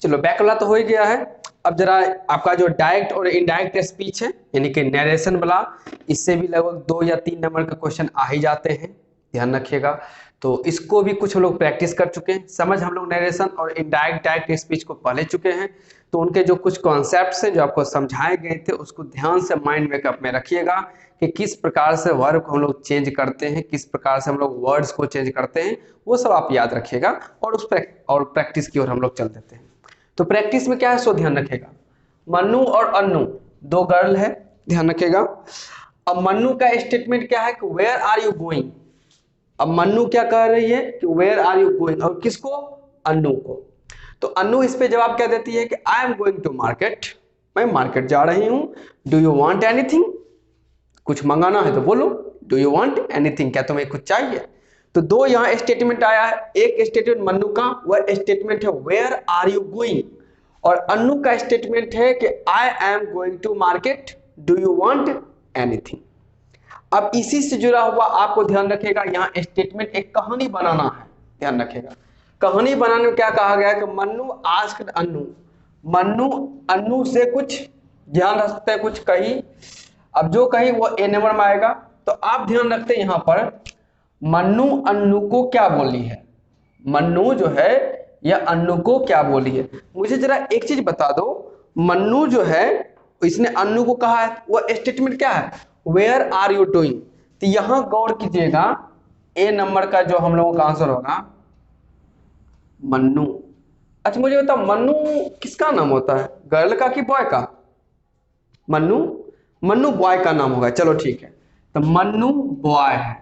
चलो बैक वाला तो हो ही गया है। अब जरा आपका जो डायरेक्ट और इनडायरेक्ट स्पीच है यानी कि नरेशन वाला, इससे भी लगभग 2 या 3 नंबर के क्वेश्चन आ ही जाते हैं, ध्यान रखिएगा। तो इसको भी कुछ लोग प्रैक्टिस कर चुके हैं, समझ हम लोग नरेशन और इनडायरेक्ट डायरेक्ट स्पीच को पढ़ चुके हैं। तो उनके जो कुछ कॉन्सेप्ट्स हैं जो आपको समझाए गए थे उसको ध्यान से माइंड मेकअप में रखिएगा कि किस प्रकार से वर्ब को हम लोग चेंज करते हैं, किस प्रकार से हम लोग वर्ड्स को चेंज करते हैं, वो सब आप याद रखिएगा और प्रैक्टिस की ओर हम लोग चल देते हैं। तो प्रैक्टिस में क्या है सो ध्यान रखिएगा। मन्नू और अन्नू दो गर्ल है, ध्यान रखिएगा। अब मन्नू का स्टेटमेंट क्या है कि वेयर आर यू गोइंग। अब मन्नू क्या कह रही है कि वेयर आर यू गोइंग, और किसको, अन्नू को। तो अन्नू इस पे जवाब क्या देती है कि I am going to market, मैं मार्केट जा रही हूं। डू यू वांट एनीथिंग, कुछ मंगाना है तो बोलो, डू यू वांट एनीथिंग, क्या तुम्हें कुछ चाहिए। तो दो यहाँ स्टेटमेंट आया है, एक स्टेटमेंट मन्नू का वह स्टेटमेंट है वेयर आर यू गोइंग, और अन्नू का स्टेटमेंट है कि I am going to market, do you want anything. अब इसी से जुड़ा हुआ आपको ध्यान रखिएगा, यहाँ स्टेटमेंट एक कहानी बनाना है, ध्यान रखिएगा। कहानी बनाने में क्या कहा गया है कि मन्नू आस्क्ड अन्नू, मन्नू अन्नू से कुछ ध्यान रख सकते हैं, कुछ कही। अब जो कही वो ए नंबर में आएगा। तो आप ध्यान रखते हैं यहाँ पर मन्नू अन्नू को क्या बोली है, मन्नू जो है या अन्नू को क्या बोली है। मुझे जरा एक चीज बता दो, मन्नू जो है इसने अन्नू को कहा है, वह स्टेटमेंट क्या है, वेयर आर यू डूइंग। तो यहां गौर कीजिएगा, ए नंबर का जो हम लोगों का आंसर होगा मन्नू। अच्छा मुझे बताओ मन्नू किसका नाम होता है, गर्ल का कि बॉय का। मन्नू, मन्नू बॉय का नाम होगा, चलो ठीक है। तो मन्नू बॉय है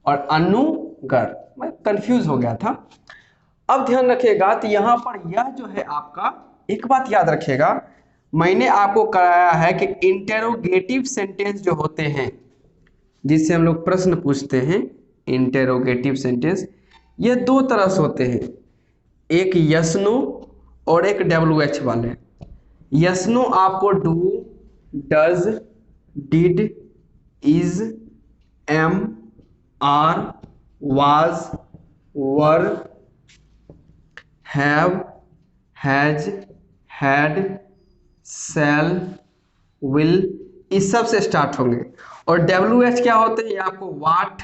और अन्नू गर्ल, मैं कंफ्यूज हो गया था। अब ध्यान रखिएगा, तो यहां पर यह जो है आपका, एक बात याद रखिएगा, मैंने आपको कराया है कि इंटेरोगेटिव सेंटेंस जो होते हैं जिससे हम लोग प्रश्न पूछते हैं, इंटेरोगेटिव सेंटेंस, ये दो तरह से होते हैं, एक यस नो और एक WH वाले। यस नो आपको do, does, did, is, am, are, was, were, have, has, had, shall, will, इस सब से स्टार्ट होंगे। और WH क्या होते हैं, ये आपको वाट,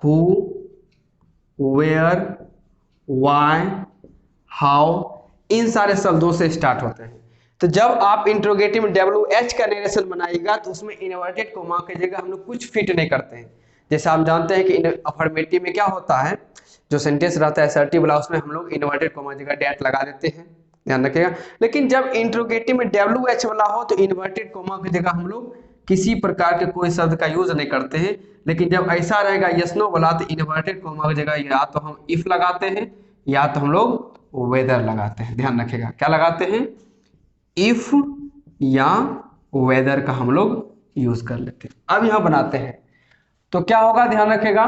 हु, वेयर, वाई, हाउ, इन सारे शब्दों से स्टार्ट होते हैं। तो जब आप इंट्रोगेटिव में WH का नरेशन बनाइएगा तो उसमें इन्वर्टेड कोमा की जगह हम लोग कुछ फिट नहीं करते हैं। जैसे आप जानते हैं कि अफर्मेटिव में क्या होता है, जो सेंटेंस रहता है असर्टिव वाला, उसमें हम लोग इन्वर्टेड कोमा जगह डैट लगा देते हैं, ध्यान रखिएगा। लेकिन जब इंट्रोगेटिव में WH वाला हो तो इन्वर्टेड कोमा की जगह हम लोग किसी प्रकार के कोई शब्द का यूज नहीं करते हैं। लेकिन जब ऐसा रहेगा यस नो वाला तो इन्वर्टेड कोमा की जगह या तो हम इफ लगाते हैं या तो हम लोग वेदर लगाते हैं, ध्यान रखिएगा क्या लगाते हैं, इफ या वेदर का हम लोग यूज कर लेते हैं। अब यहां बनाते हैं तो क्या होगा, ध्यान रखिएगा।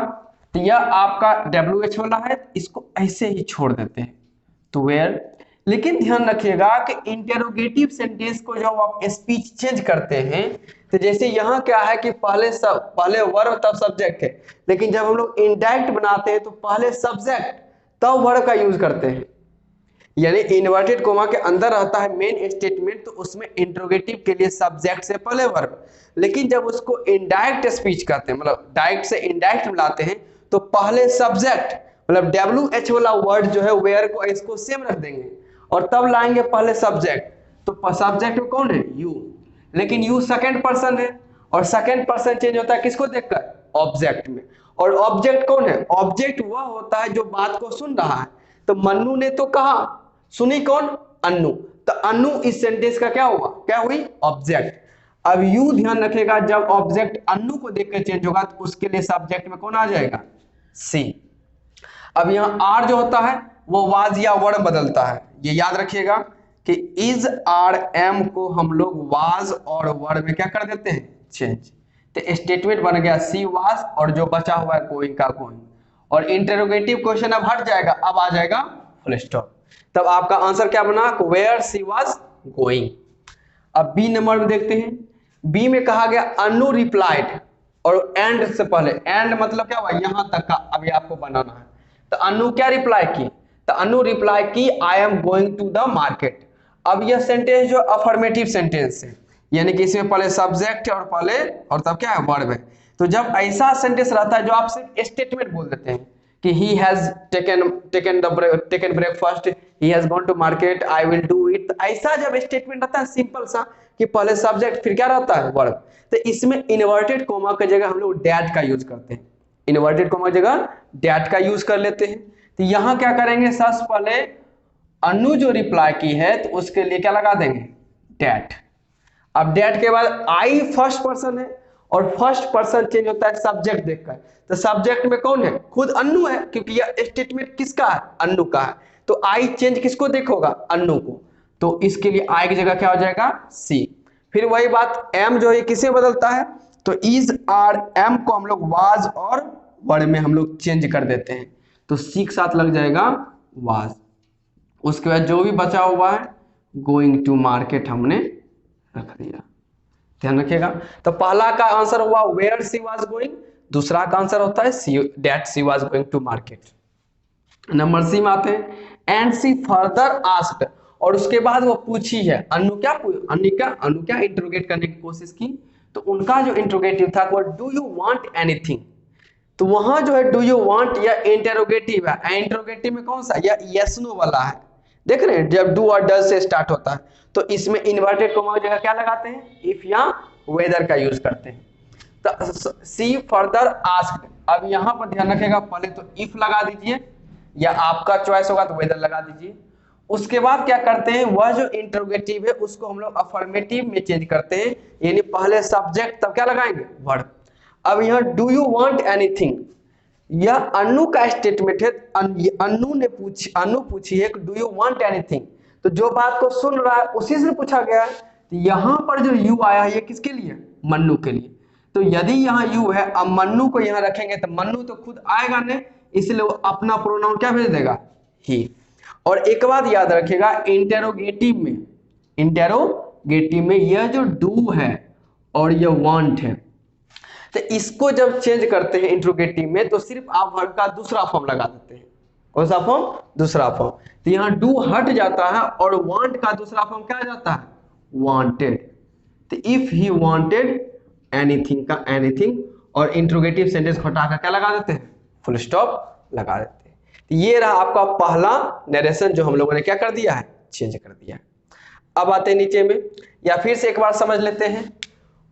तो यह आपका WH वाला है, इसको ऐसे ही छोड़ देते हैं तो वेयर। लेकिन ध्यान रखिएगा कि इंटेरोगेटिव सेंटेंस को जब आप स्पीच चेंज करते हैं तो जैसे यहाँ क्या है कि पहले वर्ब तब सब्जेक्ट है, लेकिन जब हम लोग इनडायरेक्ट बनाते हैं तो पहले सब्जेक्ट तब वर्ब का यूज करते हैं। यानी इन्वर्टेड कोमा के अंदर रहता है मेन स्टेटमेंट, तो उसमें इंट्रोगेटिव के लिए सब्जेक्ट से पहले वर्ब। लेकिन जब उसको इनडायरेक्ट स्पीच करते हैं, मतलब डायरेक्ट से इनडायरेक्ट मिलाते हैं, तो पहले सब्जेक्ट मतलब WH वाला वर्ड जो है वेयर को, इसको सेम रख देंगे और तब लाएंगे पहले सब्जेक्ट। तो सब्जेक्ट में कौन है, यू, लेकिन यू सेकंड पर्सन है और सेकंड पर्सन चेंज होता है किसको देखकर, ऑब्जेक्ट में। और ऑब्जेक्ट कौन है, ऑब्जेक्ट वह होता है जो बात को सुन रहा है। तो मन्नू ने तो कहा, सुनी कौन, अन्नू, तो अन्नू इस सेंटेंस का क्या हुआ, क्या हुई, ऑब्जेक्ट। अब यू ध्यान रखेगा, जब ऑब्जेक्ट अन्नू को देखकर चेंज होगा तो उसके लिए सब्जेक्ट में कौन आ जाएगा, सी। अब यहाँ आर जो होता है वो वाज या वर्ड बदलता है, ये याद रखिएगा कि इज, आर, एम को हम लोग वाज और वर्ड में क्या कर देते हैं, चेंज। तो स्टेटमेंट बन गया सी वाज, और जो बचा हुआ है गोइंग का गोइंग। और इंटरोगेटिव क्वेश्चन अब हट जाएगा, अब आ जाएगा फुल स्टॉप। तब आपका आंसर क्या बना, वेयर सी वाज गोइंग। अब बी नंबर में देखते हैं, बी में कहा गया अन्नू रिप्लाइड, और एंड से पहले, एंड मतलब क्या हुआ, यहां तक का अभी आपको बनाना है। तो अन्नू क्या रिप्लाई की, तो अनु रिप्लाई की I am going to the market. अब यह सेंटेंस जो अफर्मेटिव सेंटेंस है, यानी कि इसमें पहले सब्जेक्ट है और पहले और तब क्या है, वर्ब है। तो जब ऐसा सेंटेंस रहता है जो आप सिर्फ स्टेटमेंट बोल देते हैं कि he has taken breakfast, he has gone to market, I will do it, ऐसा जब स्टेटमेंट रहता है सिंपल सा कि पहले सब्जेक्ट फिर क्या रहता है, वर्ब, तो इसमें इन्वर्टेड कोमा की जगह हम लोग डैट का यूज करते हैं, इन्वर्टेड कोमा की जगह डैट का यूज कर लेते हैं। तो यहां क्या करेंगे, सबसे पहले अनु जो रिप्लाई की है तो उसके लिए क्या लगा देंगे, डैट। अब डैट के बाद आई फर्स्ट पर्सन है और फर्स्ट पर्सन चेंज होता है सब्जेक्ट देखकर, तो सब्जेक्ट में कौन है, खुद अन्नू है, क्योंकि यह स्टेटमेंट किसका है, अन्नू का है। तो आई चेंज किसको देखोगा, अन्नू को, तो इसके लिए आई की जगह क्या हो जाएगा, सी। फिर वही बात एम जो है किसे बदलता है, तो इज आर एम को हम लोग वाज और वर में हम लोग चेंज कर देते हैं, तो सी के साथ लग जाएगा वाज। उसके बाद जो भी बचा हुआ है गोइंग टू मार्केट हमने रख दिया, ध्यान रखिएगा। तो पहला का आंसर हुआ वेयर सी वाज गोइंग, दूसरा का आंसर होता है she that she was going to market. Number C में आते हैं, एंड सी फर्दर आस्क्ड, और उसके बाद वो पूछी है, अनु क्या इंट्रोगेट करने की कोशिश की, तो उनका जो इंट्रोगेटिव था वो डू यू वांट एनीथिंग, तो वहां जो है डू यू वांट या इंटेरोगेटिव है, इंट्रोगेटिव में कौन सा, या यस नो वाला है, देख रहे हैं जब डू और डज से स्टार्ट होता है तो इसमें इन्वर्टेड कोमा की जगह क्या लगाते हैं, इफ या वेदर का यूज करते हैं। तो सी फर्दर आस्क्ड, अब यहां पर ध्यान रखेगा, पहले तो इफ लगा दीजिए या आपका चॉइस होगा तो वेदर लगा दीजिए। उसके बाद क्या करते हैं, वह जो इंट्रोगेटिव है उसको हम लोग अफर्मेटिव में चेंज करते हैं, यानी पहले सब्जेक्ट तब क्या लगाएंगे, वर्ब। अब यहाँ डू यू वांट एनीथिंग, यह अनु का स्टेटमेंट है, अनु पूछी है डू यू वांट एनीथिंग, तो जो बात को सुन रहा है उसी से पूछा गया है, तो यहां पर जो यू आया है ये किसके लिए, मन्नू के लिए। तो यदि यहाँ यू है, अब मन्नू को यहाँ रखेंगे तो मन्नू तो खुद आएगा नहीं, इसलिए वो अपना प्रोनाउन क्या भेज देगा, ही। और एक बात याद रखिएगा, इंटेरोगेटिव में यह जो डू है और यह वांट है, तो इसको जब चेंज करते हैं इंट्रोगेटिव में तो सिर्फ आप वर्ब का दूसरा फॉर्म लगा देते हैं, कौन सा फॉर्म, दूसरा फॉर्म। तो यहाँ डू हट जाता है और वांट का दूसरा फॉर्म क्या जाता है, वांटेड। तो इफ ही वांटेड एनीथिंग का एनीथिंग, और इंट्रोगेटिव सेंटेंस हटाकर क्या लगा देते हैं, फुल स्टॉप लगा देते हैं। तो ये रहा आपका पहला नरेशन जो हम लोगों ने क्या कर दिया है, चेंज कर दिया है। अब आते हैं नीचे में, या फिर से एक बार समझ लेते हैं।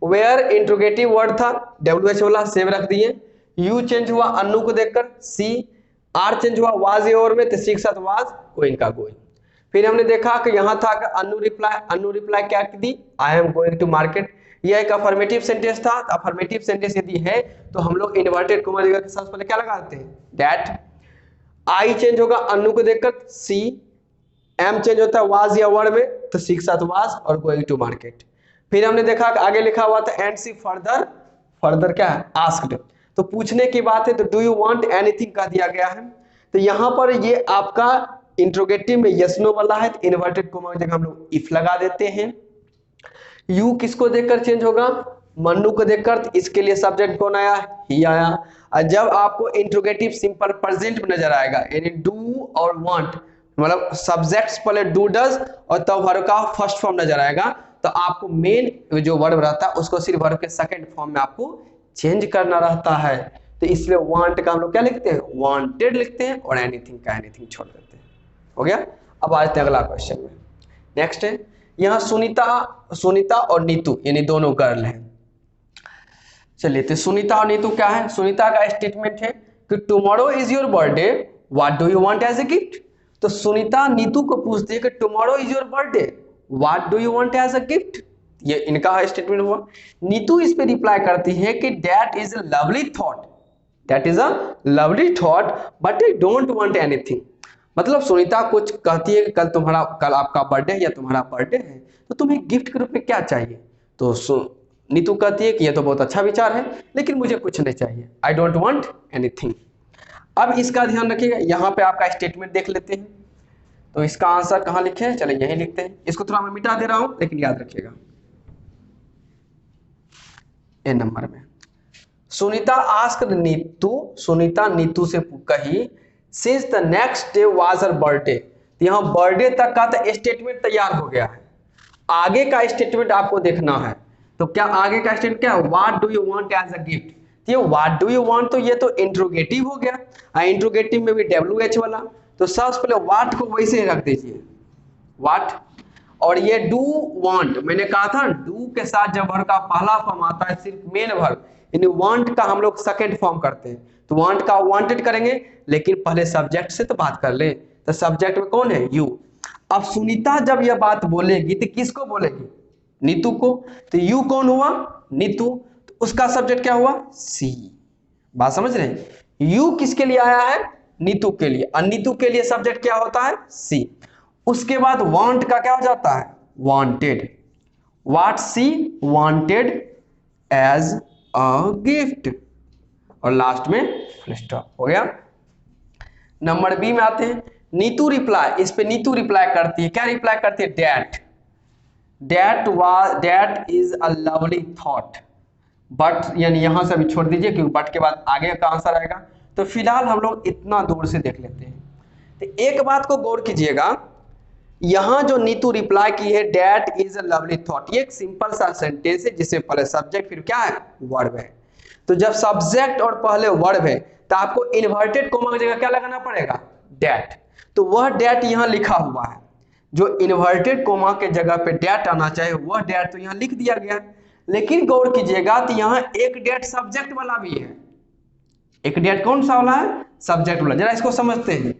वेयर इंट्रोगेटिव वर्ड था, WH वाला सेव रख दिए, यू चेंज हुआ अनु को देखकर, सी आर चेंज हुआ वाज और में, तो सी के साथ वाज, गोइंग का गोइंग। फिर हमने देखा कि यहाँ था कि अनु रिप्लाई क्या दी, I am going to market, यह एक अफर्मेटिव सेंटेंस था। अफर्मेटिव सेंटेंस यदि है तो हम लोग इन्वर्टेड कोमा जगह के साथ पहले क्या लगाते हैं, दैट। आई चेंज होगा अनु को देखकर, सी एम चेंज होता है वाज या वर्ड में, तो सी के साथ वाज और गोइंग टू मार्केट। फिर हमने देखा कि आगे लिखा हुआ था एंड सी फर्दर क्या है, आस्क्ड, तो पूछने की बात है, तो डू यू वांट एनीथिंग कह दिया गया है। तो यहाँ पर ये आपका इंट्रोगेटिव में यस नो वाला है, तो इन्वर्टेड कोमा की जगह हम लोग इफ लगा देते हैं। यू किसको देखकर चेंज होगा, मन्नू को देखकर, तो इसके लिए सब्जेक्ट कौन आया, ही आया। और जब आपको इंट्रोगेटिव सिंपल प्रेजेंट में नजर आएगा, यानी डू और वांट, मतलब सब्जेक्ट्स पहले डू डज और तब वर्ब का फर्स्ट फॉर्म नजर आएगा, तो आपको मेन जो वर्ब रहता है उसको सिर्फ वर्ब के सेकंड फॉर्म में आपको चेंज करना रहता है। तो इसलिए वांट का हम लोग क्या लिखते हैं, वांटेड लिखते हैं, और एनीथिंग का एनीथिंग छोड़ देते हैं। हो गया। अब आते हैं अगला क्वेश्चन में। नेक्स्ट है, यहाँ सुनीता और नीतू यानी दोनों गर्ल हैं। चलिए, तो सुनीता और नीतू क्या है, सुनीता का स्टेटमेंट है कि tomorrow is your birthday, what do you want as a gift. तो सुनीता नीतू को पूछती है कि tomorrow is your birthday, what do you want as a gift, ये इनका स्टेटमेंट हुआ। नीतू इस पे रिप्लाई करती है कि that is a lovely thought, but I don't want anything. मतलब सुनीता कुछ कहती है कि कल आपका बर्थडे है या तुम्हारा बर्थडे है, तो तुम्हें गिफ्ट के रूप में क्या चाहिए। तो नीतू कहती है कि यह तो बहुत अच्छा विचार है, लेकिन मुझे कुछ नहीं चाहिए, आई डोंट वांट एनीथिंग। अब इसका ध्यान रखिएगा, यहाँ पे आपका स्टेटमेंट देख लेते हैं। तो इसका आंसर कहाँ लिखे हैं, चलिए यही लिखते हैं। इसको थोड़ा मैं मिटा दे रहा हूं, लेकिन याद रखिएगा ए नंबर में। सुनीता नीतू से कही since the next day was her birthday. तो यहाँ बर्थडे तक का तो स्टेटमेंट तैयार हो गया है, आगे का स्टेटमेंट आपको देखना है। तो क्या आगे का स्टेटमेंट क्या है, what do you want as a gift. ये व्हाट डू यू वांट, तो ये तो इंट्रोगेटिव हो गया, इंट्रोगेटिव में भी WH वाला, तो सबसे पहले व्हाट को वैसे ही रख दीजिए व्हाट। और ये डू वांट, मैंने कहा था डू के साथ जब वर्ब का पहला फॉर्म आता है सिर्फ मेन वर्ब, यानी वांट का हम लोग सेकंड फॉर्म करते हैं, तो वांट का वांटेड करेंगे, लेकिन पहले सब्जेक्ट से तो बात कर ले। तो सब्जेक्ट में कौन है, यू। अब सुनीता जब यह बात बोलेगी तो किसको बोलेगी, नीतू को। तो यू कौन हुआ, नीतू, तो उसका सब्जेक्ट क्या हुआ, सी। बात समझ रहे हैं, यू किसके लिए आया है, नीतू के लिए, और नीतू के लिए सब्जेक्ट क्या होता है, सी। उसके बाद वांट का क्या हो जाता है, wanted, what she wanted as a gift, और लास्ट में फुल स्टॉप हो गया। नंबर बी में आते हैं, नीतू रिप्लाई, इस पे नीतू रिप्लाई करती है, क्या रिप्लाई करती है, that is a lovely thought. But यानी यहां से अभी छोड़ दीजिए क्योंकि बट के बाद आगे का आंसर आएगा, तो फिलहाल हम लोग इतना दूर से देख लेते हैं। तो एक बात को गौर कीजिएगा, यहां जो नीतू रिप्लाई की है that is a lovely thought, ये एक सिंपल सा सेंटेंस है जिसमें पहले सब्जेक्ट फिर क्या है, वर्ब है। तो जब सब्जेक्ट और पहले वर्ब है तो आपको इन्वर्टेड कोमा की जगह क्या लगाना पड़ेगा, डैट। तो वह डैट यहां लिखा हुआ है, जो इन्वर्टेड कोमा के जगह पे डैट आना चाहिए वह डैट तो यहां लिख दिया गया। लेकिन गौर कीजिएगा तो यहां एक डैट सब्जेक्ट वाला भी है, एक डैट कौन सा वाला है, सब्जेक्ट वाला। जरा इसको समझते हैं,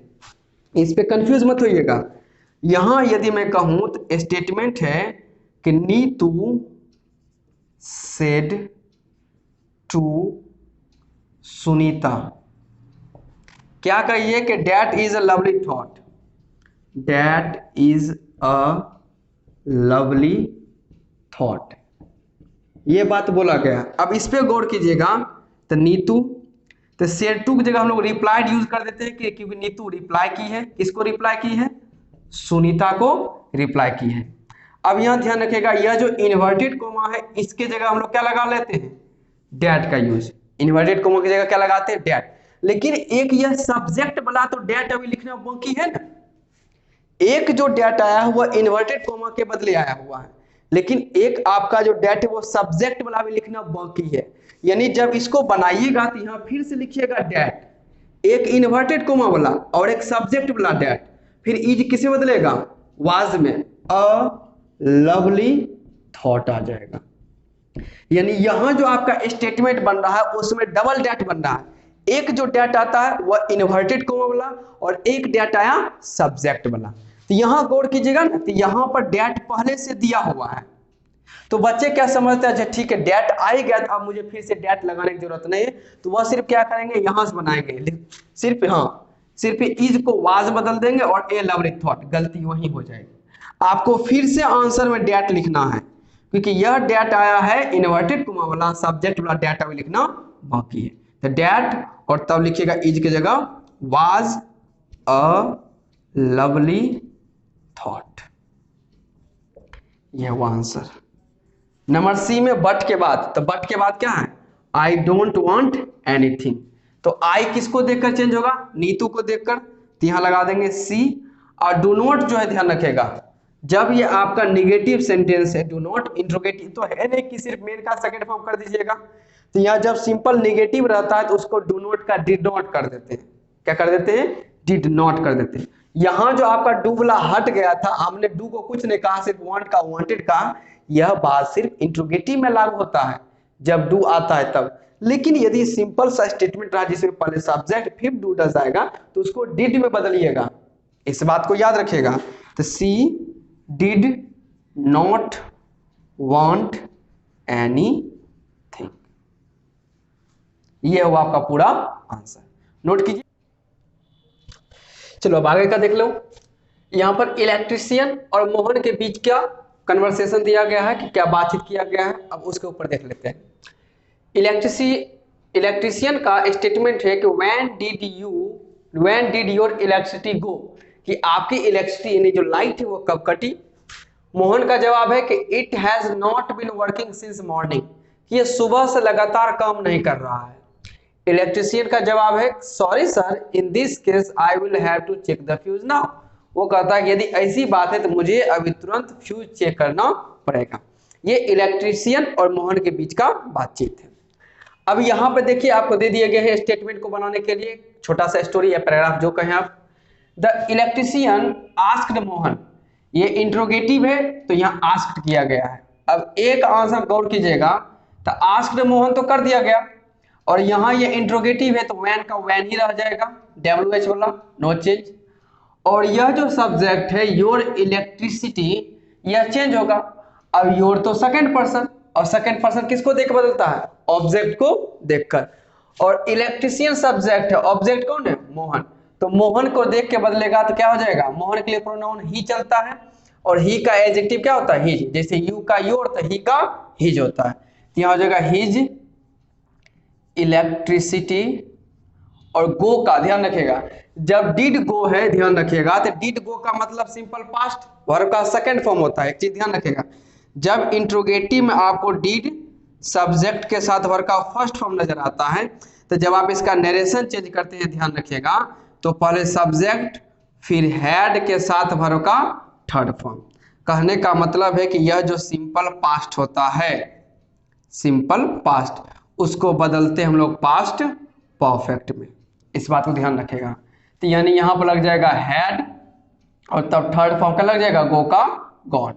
इस पे कंफ्यूज मत होइएगा। यहां यदि मैं कहूं तो स्टेटमेंट है कि नीतू सेड टू सुनीता, क्या कहिए कि that is a lovely thought, that is a lovely thought, ये बात बोला गया। अब इस पे गौर कीजिएगा, तो नीतू, तो सेड टू की जगह हम लोग रिप्लाइड यूज कर देते हैं कि क्योंकि नीतू रिप्लाई की है, किसको रिप्लाई की है, सुनीता को रिप्लाई की है। अब यहां ध्यान रखिएगा, यह जो इन्वर्टेड कोमा है इसके जगह हम लोग क्या लगा लेते हैं, डैट का यूज, इन्वर्टेड कोमा की जगह क्या लगाते हैं, डैट। लेकिन एक यह सब्जेक्ट वाला तो डैट अभी लिखना बाकी है ना, एक जो डैट आया हुआ इन्वर्टेड कोमा के बदले आया हुआ है, लेकिन एक आपका जो डैट है वो सब्जेक्ट वाला भी लिखना बाकी है। यानी जब इसको बनाइएगा तो यहां फिर से लिखिएगा डैट, एक इन्वर्टेड कोमा वाला और एक सब्जेक्ट वाला डैट, फिर इज किसे बदलेगा, वाज में अ लवली थॉट आ जाएगा। यानी यहां जो आपका स्टेटमेंट बन रहा है उसमें डबल डैट बन रहा है, एक जो डैट आता है वह इन्वर्टेड कोमा वाला और एक डैट आया सब्जेक्ट वाला। तो यहां गौर कीजिएगा ना, तो यहां पर डैट पहले से दिया हुआ है, तो बच्चे क्या समझते हैं, अच्छा ठीक है डैट आ ही गया, अब मुझे फिर से डैट लगाने की जरूरत नहीं है, तो वह सिर्फ क्या करेंगे, यहां से बनाएंगे सिर्फ, सिर्फ इज को वाज बदल देंगे और ए लवली थॉट, गलती वही हो जाएगी। आपको फिर से आंसर में डैट लिखना है क्योंकि यह डैट आया है इन्वर्टेड कोमा वाला, सब्जेक्ट वाला डैट अभी लिखना बाकी है। तो डैट और तब लिखिएगा इज की जगह वाज अ लवली थॉट, यह हुआ आंसर। नंबर सी में बट के बाद, तो बट के बाद क्या है, आई डोंट वांट एनीथिंग। तो आई किसको देखकर चेंज होगा, नीतू को देखकर, तो यहां लगा देंगे सी। और डू नॉट जो है ध्यान रखेगा, जब ये आपका निगेटिव सेंटेंस है, डू नॉट इंट्रोगेटिव तो है नहीं कि सिर्फ मेन का सेकंड फॉर्म कर दीजिएगा, तो यहाँ जब सिंपल निगेटिव रहता है तो उसको डू नॉट का डिड नॉट कर देते हैं, क्या कर देते हैं, डिड नॉट कर देते हैं। यहां जो आपका डू वाला हट गया था, हमने डू को कुछ नहीं कहा, सिर्फ वांट का वांटेड का, यह बात सिर्फ इंट्रोगेटिव में लागू होता है जब डू आता है तब। लेकिन यदि सिंपल सा स्टेटमेंट रहा जिसमें पहले सब्जेक्ट फिर डू डज आएगा तो उसको डिड में बदलिएगा, इस बात को याद रखिएगा। तो सी डिड नॉट वांट एनीथिंग, यह हुआ आपका पूरा आंसर, नोट कीजिए। चलो अब आगे का देख लो, यहां पर इलेक्ट्रिशियन और मोहन के बीच क्या कन्वर्सेशन दिया गया है कि क्या बातचीत किया गया है, अब उसके ऊपर देख लेते हैं। इलेक्ट्रिशियन का स्टेटमेंट है कि व्हेन डिड योर इलेक्ट्रिसिटी गो, कि आपकी इलेक्ट्रिसिटी यानी जो लाइट है वो कब कटी। मोहन का जवाब है कि it has not been working since morning, कि ये सुबह से लगातार काम नहीं कर रहा है। इलेक्ट्रिशियन का जवाब है sorry sir, in this case I will have to check the fuse now. वो कहता है कि यदि ऐसी बात है तो मुझे अभी तुरंत फ्यूज चेक करना पड़ेगा। ये इलेक्ट्रिशियन और मोहन के बीच का बातचीत है। अब यहाँ पे देखिए आपको दे दिए गए हैं स्टेटमेंट को बनाने के लिए छोटा सा स्टोरी या पैराग्राफ जो कहें आप। द इलेक्ट्रिशियन आस्क्ड मोहन, ये इंट्रोगेटिव है तो यहाँ आस्क्ड किया गया है। अब एक आंसर गौर कीजिएगा, तो आस्क्ड मोहन तो कर दिया गया और यहाँ ये इंट्रोगेटिव है तो वैन का वैन ही रह जाएगा, WH वाला, नो चेंज। और यह जो सब्जेक्ट है योर इलेक्ट्रिसिटी, यह चेंज होगा। अब योर तो सेकंड पर्सन, और सेकंड पर्सन किसको देख बदलता है? ऑब्जेक्ट को देखकर। और इलेक्ट्रिशियन सब्जेक्ट है, ऑब्जेक्ट कौन है? मोहन। तो मोहन को देख के बदलेगा तो क्या हो जाएगा? मोहन के लिए प्रोनाउन ही चलता है और ही का एडजेक्टिव क्या होता है? हिज। जैसे यू का योर तो ही का हिज होता है, तो यहाँ हो जाएगा हिज इलेक्ट्रिसिटी। और गो का ध्यान रखिएगा, जब डिड गो है ध्यान रखिएगा, तो डिड गो का मतलब सिंपल पास्ट वर्ब का सेकंड फॉर्म होता है। एक चीज ध्यान रखिएगा, जब इंट्रोगेटिव में आपको डिड सब्जेक्ट के साथ वर्ब का फर्स्ट फॉर्म नजर आता है, तो जब आप इसका नरेशन चेंज करते हैं ध्यान रखिएगा, तो पहले सब्जेक्ट फिर हैड के साथ वर्ब का थर्ड फॉर्म। कहने का मतलब है कि यह जो सिंपल पास्ट होता है, सिंपल पास्ट, उसको बदलते हम लोग पास्ट परफेक्ट में। इस बात को ध्यान रखेगा। तो यानी यहां पर लग जाएगा हैड और तब थर्ड फॉर्म का लग जाएगा गो का गॉन,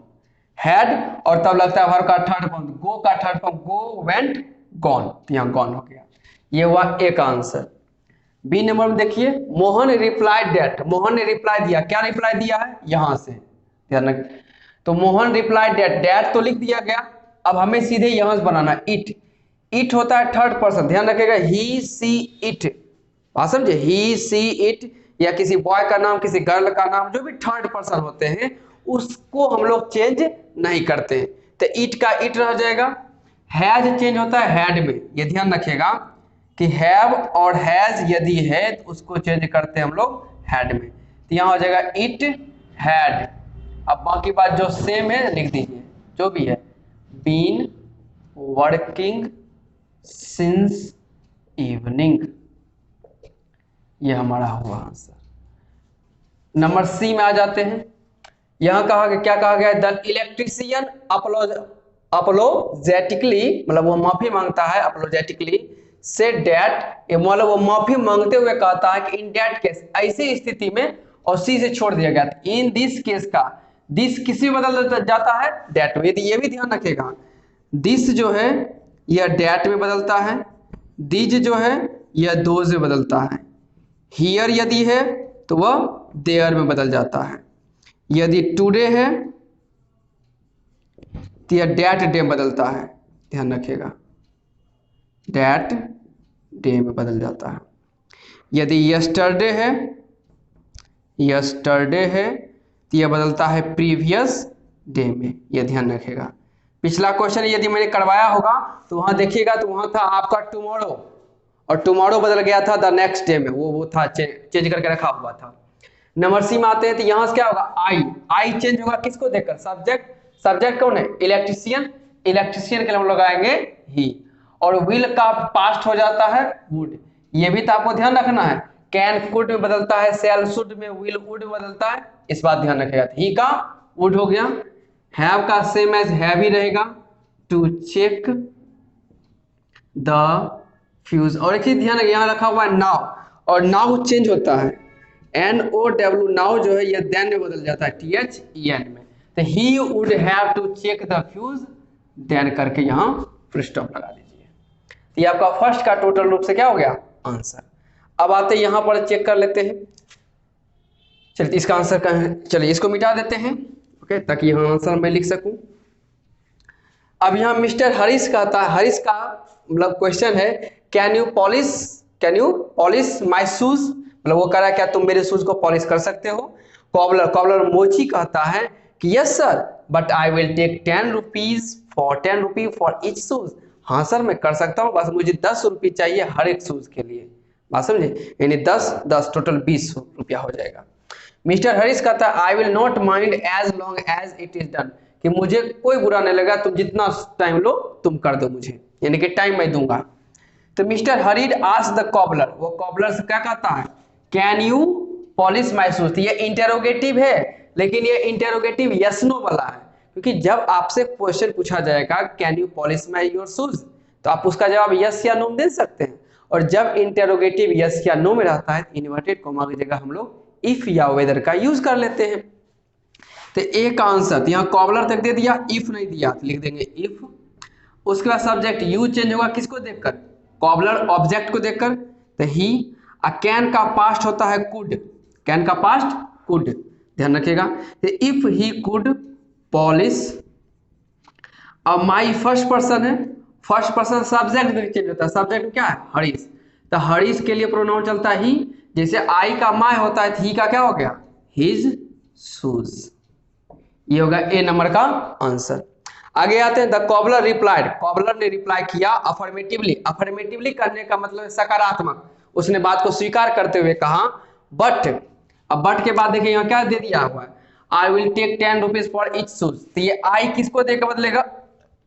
हैड और तब लगता है वर्ब का थर्ड फॉर्म, गो का third form go went gone, तो यहां गॉन हो गया। ये हुआ एक आंसर। बी नंबर में देखिए, मोहन रिप्लाई डेट, मोहन ने रिप्लाई दिया, क्या रिप्लाई दिया है? यहां से ध्यान रख, तो मोहन रिप्लाई डेट, डेट तो लिख दिया गया, अब हमें सीधे यहां से बनाना इट। इट होता है थर्ड पर्सन, ध्यान रखिएगा, ही सी इट, बात समझे, ही सी इट, या किसी बॉय का नाम किसी गर्ल का नाम जो भी थर्ड पर्सन होते हैं उसको हम लोग चेंज नहीं करते हैं, तो इट का इट रह जाएगा। हैज चेंज होता है हैड में, ये ध्यान रखिएगा कि हैव और हैज यदि है तो उसको चेंज करते हैं हम लोग हैड में, तो यहां हो जाएगा इट हैड। अब बाकी बात जो सेम है लिख दीजिए, जो भी है, बीन वर्किंग सिंस इवनिंग, ये हमारा हुआ आंसर। नंबर सी में आ जाते हैं। यहां कहा गया, क्या कहा गया? द इलेक्ट्रिशियन अपोलोजेटिकली, मतलब वो माफी मांगता है, अपोलोजेटिकली से डेट, मतलब वो माफी मांगते हुए कहता है कि इन डेट केस, ऐसी स्थिति में, और सी से छोड़ दिया गया। इन दिस केस का दिस किसी में बदल जाता है? डेट में। यदि ये भी ध्यान रखेगा, दिस जो है यह डेट में बदलता है, दिज जो है यह दोज में बदलता है, हियर यदि है तो वह देयर में बदल जाता है, यदि टुडे है तो यह डेट डे में बदलता है, ध्यान रखिएगा, डेट डे में बदल जाता है, यदि यस्टरडे है, यस्टरडे है तो यह बदलता है प्रीवियस डे में, यह ध्यान रखेगा। पिछला क्वेश्चन यदि मैंने करवाया होगा तो वहां देखिएगा, तो वहां था आपका टुमारो, और टुमारो बदल गया था द नेक्स्ट डे में, वो था चेंज करके रखा हुआ था। नंबर सी में आते हैं, तो यहां से क्या होगा? आई, आई चेंज होगा किसको देखकर? सब्जेक्ट, सब्जेक्ट कौन है? इलेक्ट्रिशियन, इलेक्ट्रिशियन के लिए हम लोग आएंगे ही, और विल का पास्ट हो जाता है वुड, ये भी तो आपको ध्यान रखना है, कैन कुड में बदलता है, सेल शुड में, विल वुड में बदलता है, इस बात ध्यान रखेगा। ही का वुड हो गया, हैव का सेम एज हैव ही रहेगा, टू चेक द फ्यूज, और एक चीज ध्यान रखिए यहां रखा हुआ है नाउ, और नाउ चेंज होता है, NOW नाउ जो है यह देन में बदल जाता है THEN में, तो he would have to check the fuse then करके यहां फुल स्टॉप लगा दीजिए। तो ये आपका फर्स्ट का टोटल रूप से क्या हो गया? आंसर। अब आते यहां पर चेक कर लेते हैं, चलिए इसका आंसर क्या है, चलिए इसको मिटा देते हैं, ओके, ताकि यहाँ आंसर मैं लिख सकूं। अब यहाँ मिस्टर हरीश कहता है, हरीश का मतलब क्वेश्चन है, can you polish my shoes, मतलब वो कह रहा है क्या तुम मेरे शूज को पॉलिश कर सकते हो? कॉबलर, कॉबलर मोची कहता है कि yes sir, but I will take 10 rupee for each shoes, हाँ सर मैं कर सकता हूँ, बस मुझे 10 रुपये चाहिए हर एक शूज के लिए, बात समझे, यानी 10 टोटल 20 रुपया हो जाएगा। मिस्टर हरीश कहता है I will not mind as long as it is done, कि मुझे कोई बुरा नहीं लगा, तुम जितना टाइम लो तुम कर दो मुझे, यानी कि टाइम मैं दूंगा। तो mister hurried asked the cobbler, वो कॉबलर से क्या कहता है, can you polish my shoes. ये इंटेरोगेटिव है, लेकिन ये इंटेरोगेटिव यस नो वाला है, क्योंकि जब आपसे क्वेश्चन पूछा जाएगा can you polish my your shoes, तो आप उसका जवाब यस या नो दे सकते हैं। और जब इंटेरोगेटिव यस या नो में रहता है, इन्वर्टेड कॉमा की जगह हम लोग इफ या वेदर का यूज कर लेते हैं। तो ए का आंसर यहाँ कॉबलर तक दे दिया, इफ नहीं दिया तो लिख देंगे इफ। उसके बाद सब्जेक्ट यू चेंज होगा किसको देखकर, कॉबलर ऑब्जेक्ट को देखकर। तो ही, कैन का पास्ट होता है कुड, कैन का पास्ट कुड, ध्यान रखिएगा। तो इफ ही कुड पॉलिश, अब माई फर्स्ट पर्सन है, फर्स्ट पर्सन सब्जेक्ट में चेंज होता है, सब्जेक्ट क्या है हरीश, तो हरीश के लिए प्रोनाउन चलता है ही। जैसे आई का माई होता है, ही का क्या हो गया हिज शूज। ये होगा ए नंबर का आंसर। आगे आते हैं, द कॉबलर रिप्लाइड, कॉबलर ने रिप्लाई किया अफर्मेटिवली, अफर्मेटिवली करने का मतलब सकारात्मक, उसने बात को स्वीकार करते हुए कहा बट, अब बट के बाद देखिए यहाँ क्या दे दिया हुआ है, I will take 10 rupees for each shoes. तो ये आई किसको देकर बदलेगा,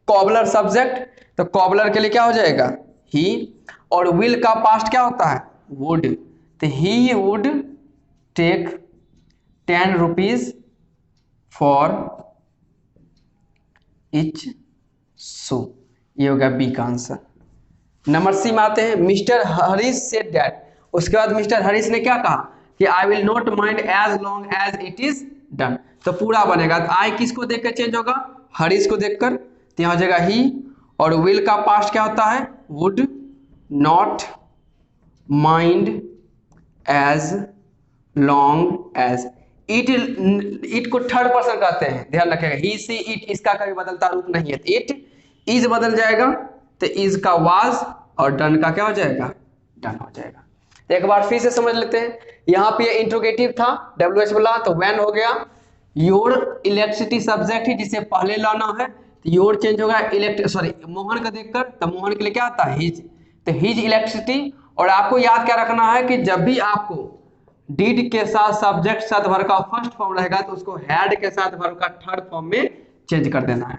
कॉबलर सब्जेक्ट, तो कॉबलर के लिए क्या हो जाएगा ही, और विल का पास्ट क्या होता है वुड, तो he would take 10 rupees for each shoe. ये होगा बी का आंसर। नंबर सी में आते हैं, मिस्टर हरीश सेड दैट, उसके बाद मिस्टर हरीश ने क्या कहा कि I will not mind as long as it is done. तो पूरा बनेगा, तो आई किसको देखकर चेंज होगा, हरीश को देखकर, तो यहाँ हो जाएगा ही, और विल का पास्ट क्या होता है would not mind as long as, it को थर्ड पर्सन कहते हैं, ध्यान रखिएगा, ही सी इट इसका कभी बदलता रूप नहीं है, इट इज बदल जाएगा, तो इज का वाज और डन का क्या हो जाएगा डन हो जाएगा। तो एक बार फिर से समझ लेते हैं, यहाँ पे इंट्रोगेटिव था WH बोला तो व्हेन हो गया, योर इलेक्ट्रिसिटी सब्जेक्ट है जिसे पहले लाना है, तो योर चेंज होगा मोहन का देखकर, तो मोहन के लिए क्या आता है हिज, तो हिज इलेक्ट्रिसिटी। और आपको याद क्या रखना है कि जब भी आपको डिड के साथ सब्जेक्ट साथ वर्ब का फर्स्ट फॉर्म रहेगा तो उसको हैड के साथ वर्ब का थर्ड फॉर्म में चेंज कर देना है।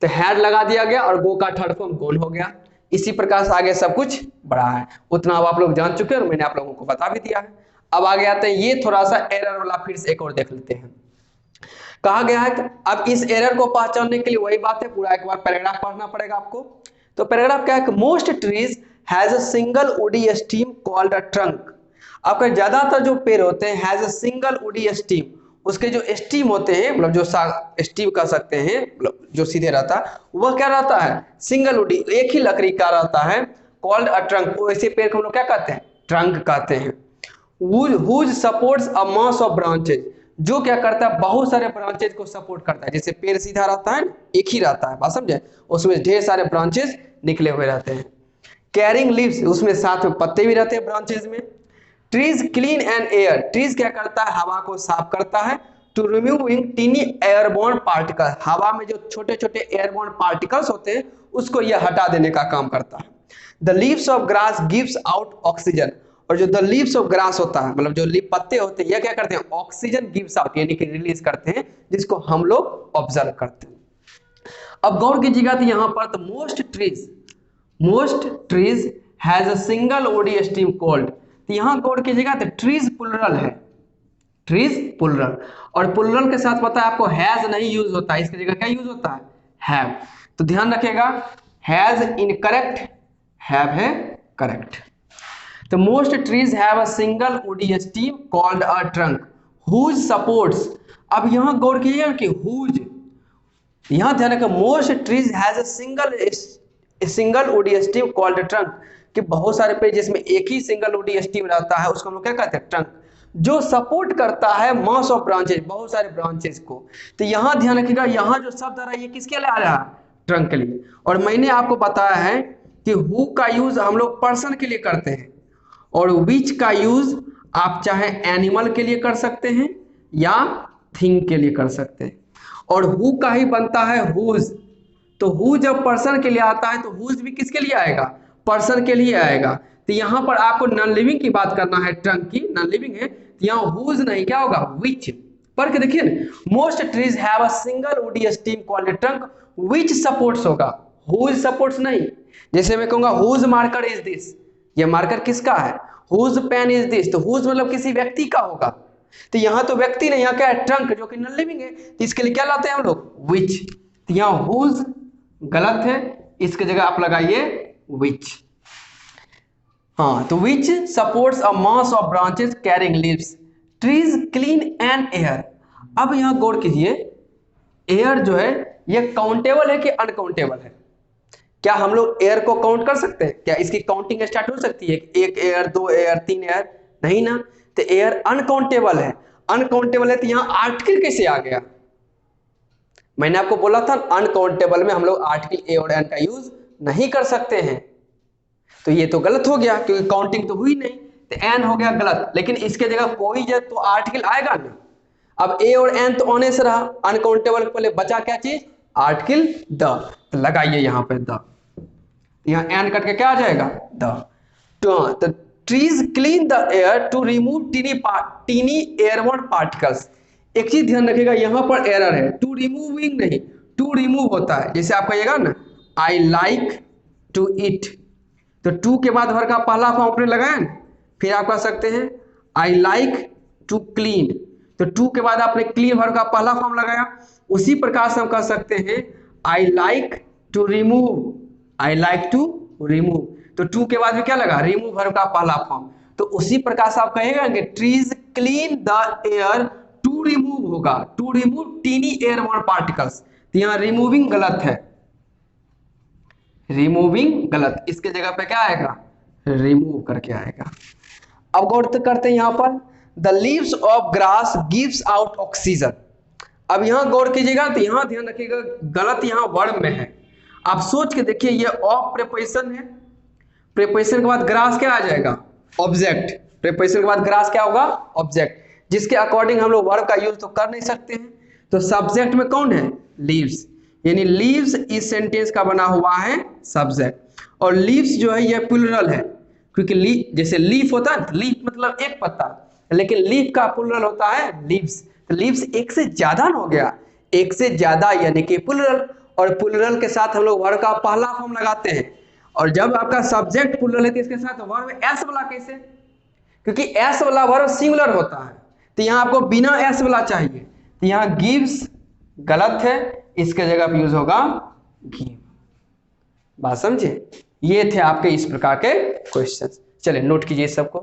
तो हैड लगा दिया गया और गो का थर्ड फॉर्म गोन हो गया। इसी प्रकार से आगे सब कुछ बढ़ा है, उतना अब आप लोग जान चुके हैं और मैंने आप लोगों को बता भी दिया है। अब आगे आते हैं, ये थोड़ा सा एरर वाला फिर से एक और देख लेते हैं। कहा गया है कि अब इस एरर को पहचानने के लिए वही बात है, पूरा एक बार पैराग्राफ पढ़ना पड़ेगा आपको। तो पैराग्राफ क्या है कि most trees has a single woody steam called a trunk. आपका ज्यादातर जो पेड़ होते हैं has a single woody steam, उसके जो स्टीम होते हैं मतलब जो स्टीम कर सकते हैं मतलब जो सीधे रहता है वह क्या रहता है सिंगल वुडी, एक ही लकड़ी का रहता है, कॉल्ड अ ट्रंक। ऐसे पेड़ को हम लोग क्या कहते हैं ट्रंक कहते हैं। whose supports a mass of branches, जो क्या करता है बहुत सारे ब्रांचेज को सपोर्ट करता है। जैसे पेड़ सीधा रहता है एक ही रहता है, बात समझे, उसमें ढेर सारे ब्रांचेज निकले हुए रहते हैं। कैरिंग लीव्स, उसमें साथ में पत्ते भी रहते हैं ब्रांचेज में। Trees clean and air, trees क्या करता है हवा को साफ करता है। To removing tiny airborne particle, हवा में जो छोटे छोटे एयरबोर्न पार्टिकल्स होते हैं उसको यह हटा देने का काम करता है। The leaves of grass gives out oxygen, और जो द लीव्स ऑफ ग्रास होता है मतलब जो पत्ते होते हैं यह क्या करते हैं ऑक्सीजन गिव्स आउट यानी कि रिलीज करते हैं, जिसको हम लोग ऑब्जर्व करते हैं। अब गौर कीजिएगा तो यहाँ पर तो most trees has a single woody steam called, तो यहाँ गौर कीजिएगा तो ट्रीज प्लुरल है, ट्रीज प्लुरल, और प्लुरल के साथ पता है आपको हैज नहीं यूज होता है, इसकी जगह क्या यूज होता है हैव। तो ध्यान रखिएगा हैज इनकरेक्ट, हैव है correct. The most trees have a single woody stem called a trunk whose supports, अब यहाँ गौर कीजिएगा कि whose, यहाँ ध्यान रखिए most trees has a single woody stem called a trunk, कि बहुत सारे पेड़ जिसमें एक ही सिंगल वुडी स्टीम रहता है उसको हम लोग क्या कहते हैं ट्रंक, जो सपोर्ट करता है मास ऑफ ब्रांचेज बहुत सारे ब्रांचेज को। तो यहाँ ध्यान रखिएगा यहाँ जो शब्द आ रहा है ये किसके लिए आ रहा है ट्रंक के लिए। और मैंने आपको बताया है कि हु का यूज हम लोग पर्सन के लिए करते हैं और विच का यूज आप चाहे एनिमल के लिए कर सकते हैं या थिंग के लिए कर सकते हैं, और हु का ही बनता है हुज। तो हु जब पर्सन के लिए आता है तो हुज भी किसके लिए आएगा पर्सन के लिए आएगा। तो यहाँ पर आपको नॉन लिविंग की बात करना है, ट्रंक की नॉन लिविंग है, तो यहाँ हुज नहीं क्या होगा विच। पढ़ के देखिए most trees have a single woody steam called trunk which supports होगा, हुज सपोर्ट्स नहीं। जैसे मैं कहूंगा हुज मार्कर इज दिस, ये मार्कर किसका है? हुज पेन इज दिस, तो हुज मतलब किसी व्यक्ति का होगा, तो यहाँ तो व्यक्ति नहीं, यहाँ क्या है? ट्रंक, जो कि नॉन लिविंग है, तो इसके लिए क्या लाते हैं हम लोग? विच। तो यहाँ हुज गलत है, इसके जगह आप लगाइए विच। हाँ, तो which supports a mass of branches carrying leaves, trees clean and air. अब यहाँ गौर कीजिए, एयर जो है ये काउंटेबल है कि अनकाउंटेबल है? क्या हम लोग एयर को काउंट कर सकते हैं? क्या इसकी काउंटिंग स्टार्ट हो सकती है? एक एयर, दो एयर, तीन एयर? नहीं ना। तो एयर अनकाउंटेबल है। अनकाउंटेबल है तो यहाँ आर्टिकल कैसे आ गया? मैंने आपको बोला था अनकाउंटेबल में हम लोग आर्टिकल ए और एन का यूज नहीं कर सकते हैं, तो ये तो गलत हो गया क्योंकि काउंटिंग तो हुई नहीं, तो एन हो गया गलत। लेकिन इसके जगह कोई जब तो आर्टिकल आएगा ना। अब ए और एन तो आने से रहा, अनकाउंटेबल के पहले बचा क्या चीज? आर्टिकल द, तो लगाइए यहाँ पे द, यहाँ एन करके क्या आ जाएगा? द। तो trees clean the air to remove tiny airborne particles. एक चीज ध्यान रखिएगा, यहाँ पर एरर है, टू रिमूविंग नहीं, टू रिमूव होता है। जैसे आप कहिएगा ना आई लाइक टू ईट, तो टू के बाद वर्ग का पहला फॉर्म आपने लगाया ना, फिर आप कह सकते हैं आई लाइक टू क्लीन, तो टू के बाद आपने क्लीन वर्ग का पहला फॉर्म लगाया। उसी प्रकार से हम कह सकते हैं I like to remove, I like to remove, तो टू के बाद में क्या लगा? रिमूव वर्ब का पहला फॉर्म। तो उसी प्रकार से आप कहेगा कि trees clean the air to remove होगा, to remove tiny airborne particles, तो यहाँ रिमूविंग गलत है, रिमूविंग गलत, इसके जगह पे क्या आएगा? रिमूव करके आएगा। अब गौर करते हैं यहाँ पर the leaves of grass gives out oxygen. अब यहाँ गौर कीजिएगा, तो यहाँ ध्यान रखिएगा गलत यहाँ वर्ब में है। आप सोच के देखिए, ये ऑफ प्रीपोजिशन है, प्रीपोजिशन के बाद ग्रास क्या आ जाएगा? ऑब्जेक्ट। प्रीपोजिशन के बाद ग्रास क्या होगा? ऑब्जेक्ट, जिसके अकॉर्डिंग हम लोग वर्ब का यूज तो कर नहीं सकते हैं। तो सब्जेक्ट में कौन है? लीव्स, यानी लीव्स इस सेंटेंस का बना हुआ है सब्जेक्ट। और लीव्स जो है ये प्लुरल है, क्योंकि जैसे लीफ होता है, लीफ मतलब एक पत्ता, लेकिन लीफ का प्लुरल होता है लीव्स, तो लीव्स एक से ज्यादा हो गया, एक से ज्यादा यानी कि प्लुरल। और प्लुरल के साथ हम लोग वर्ब का पहला फॉर्म लगाते हैं, और जब आपका सब्जेक्ट प्लुरल है तो इसके साथ वर्ब एस वाला कैसे? क्योंकि एस वाला वर्ब सिंगुलर होता है, तो यहाँ आपको बिना एस वाला चाहिए, तो यहाँ गिव्स गलत है, इसके जगह पे यूज होगा गिव। बात समझे? ये थे आपके इस प्रकार के क्वेश्चंस। चलिए नोट कीजिए सबको।